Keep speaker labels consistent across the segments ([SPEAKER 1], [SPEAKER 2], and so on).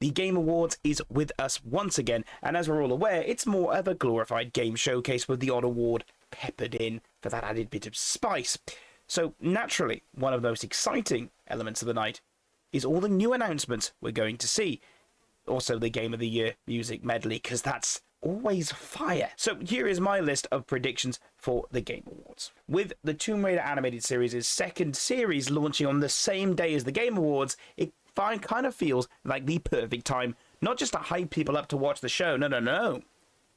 [SPEAKER 1] The Game Awards is with us once again, and as we're all aware, it's more of a glorified game showcase with the odd award peppered in for that added bit of spice. So naturally, one of the most exciting elements of the night is all the new announcements we're going to see. Also the Game of the Year music medley, because that's always fire. So here is my list of predictions for the Game Awards. With the Tomb Raider animated series' second series launching on the same day as the Game Awards, it kind of feels like the perfect time, not just to hype people up to watch the show, no,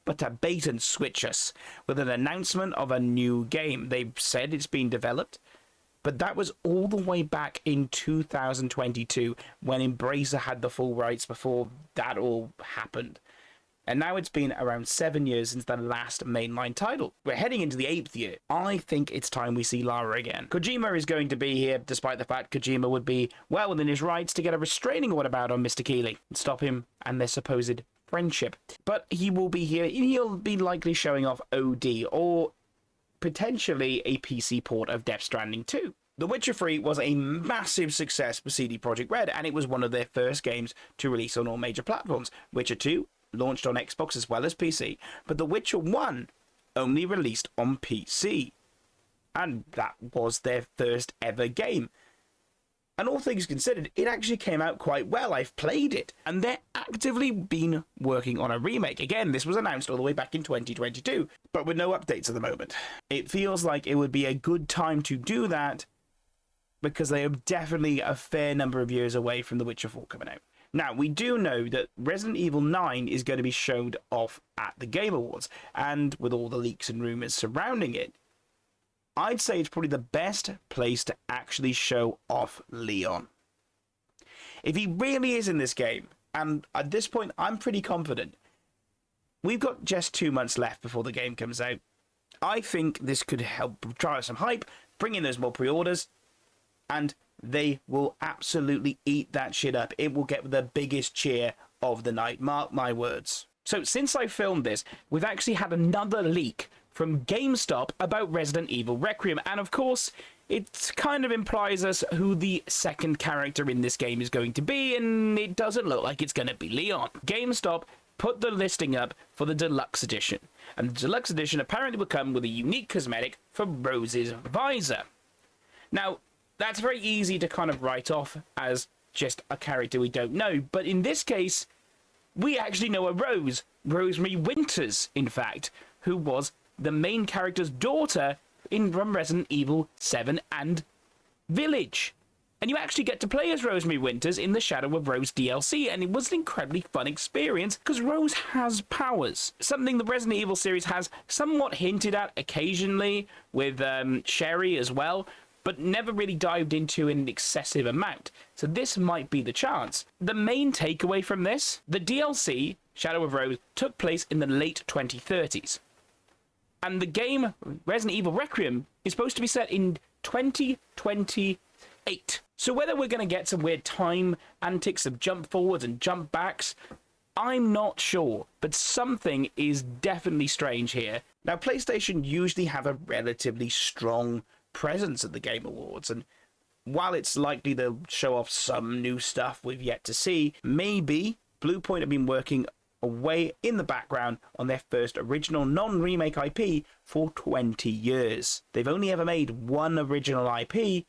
[SPEAKER 1] but to bait and switch us with an announcement of a new game. They've said it's been developed, but that was all the way back in 2022 when Embracer had the full rights before that all happened. And now it's been around 7 years since the last mainline title. We're heading into the 8th year. I think it's time we see Lara again. Kojima is going to be here, despite the fact Kojima would be well within his rights to get a restraining order out on Mr. Keighley and stop him and their supposed friendship. But he will be here, and he'll be likely showing off OD, or potentially a PC port of Death Stranding 2. The Witcher 3 was a massive success for CD Projekt Red, and it was one of their first games to release on all major platforms. Witcher 2 launched on Xbox as well as PC, but The Witcher 1 only released on PC. And that was their first ever game. And all things considered, it actually came out quite well. I've played it. And they're actively been working on a remake. Again, this was announced all the way back in 2022, but with no updates at the moment. It feels like it would be a good time to do that, because they are definitely a fair number of years away from The Witcher 4 coming out. Now, we do know that Resident Evil 9 is going to be showed off at the Game Awards, and with all the leaks and rumours surrounding it, I'd say it's probably the best place to actually show off Leon. If he really is in this game, and at this point I'm pretty confident, we've got just 2 months left before the game comes out. I think this could help drive some hype, bring in those more pre-orders, and they will absolutely eat that shit up. It will get the biggest cheer of the night. Mark my words. So since I filmed this, we've actually had another leak from GameStop about Resident Evil Requiem. And of course, it kind of implies us who the second character in this game is going to be, and it doesn't look like it's going to be Leon. GameStop put the listing up for the Deluxe Edition. And the Deluxe Edition apparently will come with a unique cosmetic for Rose's visor. Now, that's very easy to kind of write off as just a character we don't know, but in this case, we actually know a Rose, Rosemary Winters, in fact, who was the main character's daughter in Resident Evil 7 and Village. And you actually get to play as Rosemary Winters in the Shadow of Rose DLC, and it was an incredibly fun experience because Rose has powers. Something the Resident Evil series has somewhat hinted at occasionally with Sherry as well, but never really dived into in an excessive amount. So this might be the chance. The main takeaway from this, the DLC, Shadow of Rose, took place in the late 2030s. And the game, Resident Evil Requiem, is supposed to be set in 2028. So whether we're going to get some weird time antics of jump forwards and jump backs, I'm not sure, but something is definitely strange here. Now, PlayStation usually have a relatively strong presence at the Game Awards, and while it's likely they'll show off some new stuff we've yet to see, maybe Bluepoint have been working away in the background on their first original non-remake IP for 20 years. They've only ever made one original IP,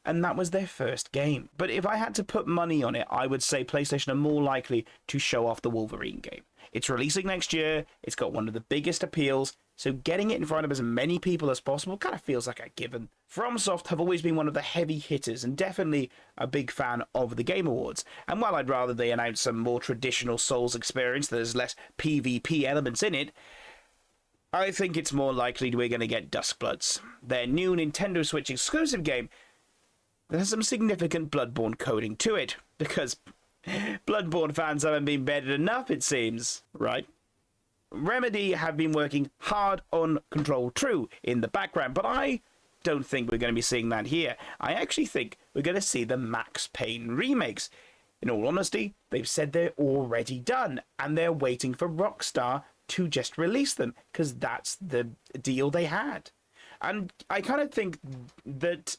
[SPEAKER 1] and that was their first game. But if I had to put money on it, I would say PlayStation are more likely to show off the Wolverine game. It's releasing next year, it's got one of the biggest appeals, so getting it in front of as many people as possible kind of feels like a given. FromSoft have always been one of the heavy hitters and definitely a big fan of the Game Awards. And while I'd rather they announce some more traditional Souls experience that has less PvP elements in it, I think it's more likely we're going to get Duskbloods, their new Nintendo Switch exclusive game that has some significant Bloodborne coding to it, because Bloodborne fans haven't been bedded enough, it seems, right? Remedy have been working hard on Control True in the background, but I don't think we're going to be seeing that here. I actually think we're going to see the Max Payne remakes. In all honesty, they've said they're already done, and they're waiting for Rockstar to just release them, because that's the deal they had. And I kind of think that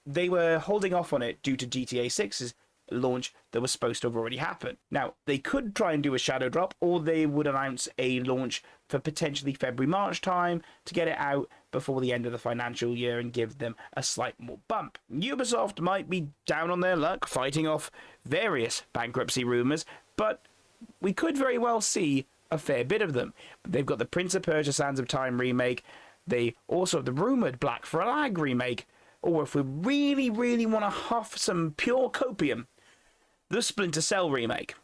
[SPEAKER 1] they were holding off on it due to GTA 6's launch that was supposed to have already happened. Now, they could try and do a shadow drop, or they would announce a launch for potentially February, March time to get it out before the end of the financial year and give them a slight more bump. Ubisoft might be down on their luck, fighting off various bankruptcy rumors, but we could very well see a fair bit of them. They've got the Prince of Persia Sands of Time remake. They also have the rumored Black Flag remake. Or if we really, really want to huff some pure copium, the Splinter Cell remake.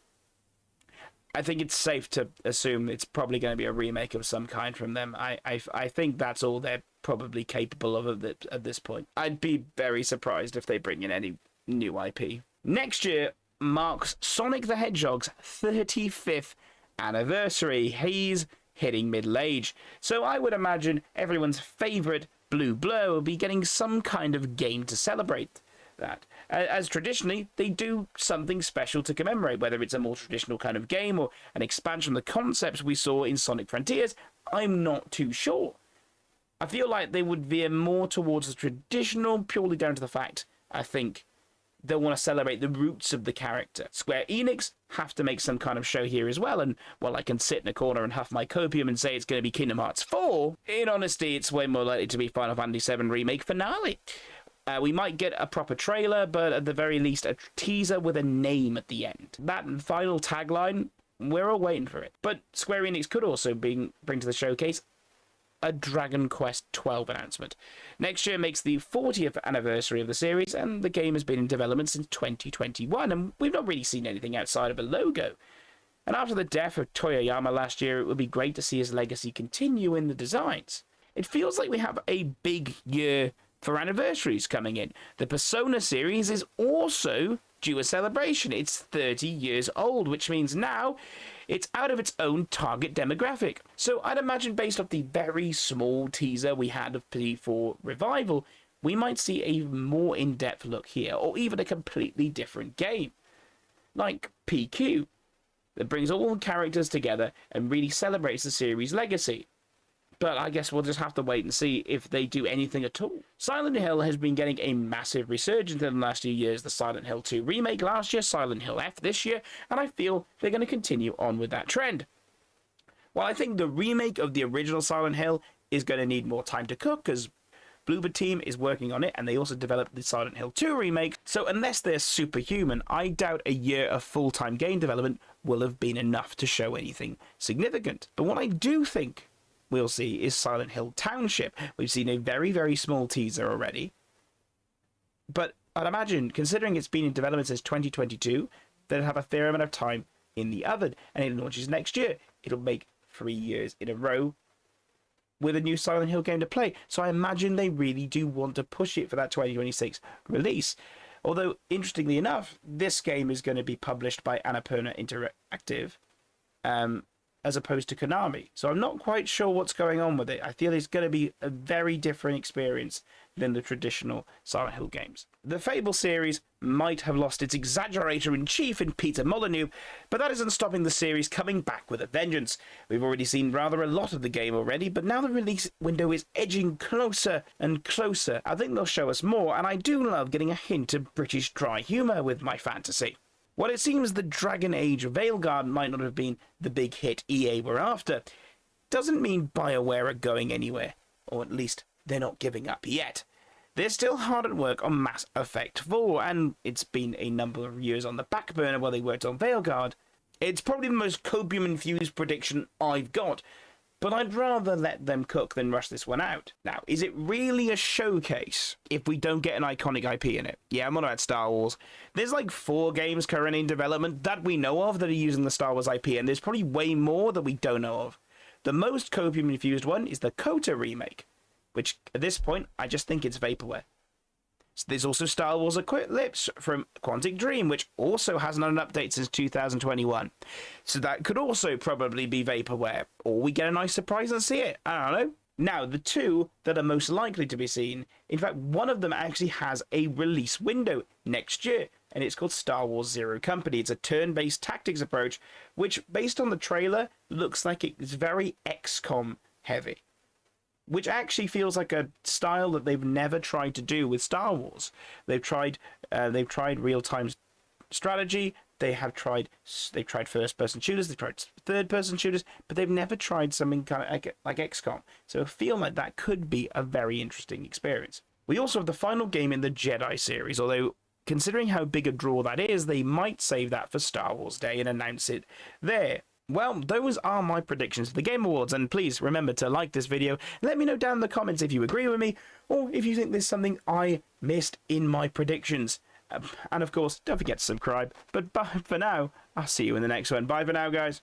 [SPEAKER 1] I think it's safe to assume it's probably going to be a remake of some kind from them. I think that's all they're probably capable of at this point. I'd be very surprised if they bring in any new IP. Next year marks Sonic the Hedgehog's 35th anniversary. He's hitting middle age, so I would imagine everyone's favourite Blue Blur will be getting some kind of game to celebrate that. As traditionally, they do something special to commemorate, whether it's a more traditional kind of game or an expansion of the concepts we saw in Sonic Frontiers. I'm not too sure. I feel like they would veer more towards the traditional, purely down to the fact, I think, they'll want to celebrate the roots of the character. Square Enix have to make some kind of show here as well, and while I can sit in a corner and huff my copium and say it's going to be Kingdom Hearts 4, in honesty, it's way more likely to be Final Fantasy VII Remake Finale. We might get a proper trailer, but at the very least, a teaser with a name at the end. That final tagline, we're all waiting for it. But Square Enix could also bring to the showcase a Dragon Quest XII announcement. Next year makes the 40th anniversary of the series, and the game has been in development since 2021, and we've not really seen anything outside of a logo. And after the death of Toyoyama last year, it would be great to see his legacy continue in the designs. It feels like we have a big year for anniversaries coming in. The Persona series is also due a celebration. It's 30 years old, which means now it's out of its own target demographic. So I'd imagine, based off the very small teaser we had of P4 Revival, we might see a more in-depth look here, or even a completely different game, like PQ, that brings all the characters together and really celebrates the series' legacy. But I guess we'll just have to wait and see if they do anything at all. Silent Hill has been getting a massive resurgence in the last few years. The Silent Hill 2 remake last year, Silent Hill F this year, and I feel they're going to continue on with that trend. While I think the remake of the original Silent Hill is going to need more time to cook, because Bloober Team is working on it, and they also developed the Silent Hill 2 remake, so unless they're superhuman, I doubt a year of full-time game development will have been enough to show anything significant. But what I do think we'll see is Silent Hill Township. We've seen a very, very small teaser already. But I'd imagine, considering it's been in development since 2022, that it'll have a fair amount of time in the oven, and it launches next year. It'll make 3 years in a row with a new Silent Hill game to play. So I imagine they really do want to push it for that 2026 release. Although, interestingly enough, this game is going to be published by Annapurna Interactive, as opposed to Konami. So I'm not quite sure what's going on with it. I feel it's going to be a very different experience than the traditional Silent Hill games. The Fable series might have lost its exaggerator-in-chief in Peter Molyneux, but that isn't stopping the series coming back with a vengeance. We've already seen rather a lot of the game already, but now the release window is edging closer and closer. I think they'll show us more, and I do love getting a hint of British dry humour with my fantasy. While it seems the Dragon Age Veilguard might not have been the big hit EA were after, doesn't mean BioWare are going anywhere, or at least they're not giving up yet. They're still hard at work on Mass Effect 4, and it's been a number of years on the back burner while they worked on Veilguard. It's probably the most copium-infused prediction I've got, but I'd rather let them cook than rush this one out. Now, is it really a showcase if we don't get an iconic IP in it? Yeah, I'm on about Star Wars. There's like 4 games currently in development that we know of that are using the Star Wars IP, and there's probably way more that we don't know of. The most copium-infused one is the Kota remake, which at this point, I just think it's vaporware. So there's also Star Wars Eclipse from Quantic Dream, which also hasn't had an update since 2021. So that could also probably be vaporware, or we get a nice surprise and see it. I don't know. Now, the two that are most likely to be seen, in fact, one of them actually has a release window next year, and it's called Star Wars Zero Company. It's a turn-based tactics approach, which, based on the trailer, looks like it's very XCOM heavy, which actually feels like a style that they've never tried to do with Star Wars. They've tried real-time strategy. They've tried first-person shooters, they've tried third-person shooters, but they've never tried something kind of like XCOM. So I feel like that could be a very interesting experience. We also have the final game in the Jedi series, although considering how big a draw that is, they might save that for Star Wars Day and announce it there. Well, those are my predictions for the Game Awards, and please remember to like this video. Let me know down in the comments if you agree with me, or if you think there's something I missed in my predictions. And of course, don't forget to subscribe. But for now, I'll see you in the next one. Bye for now, guys.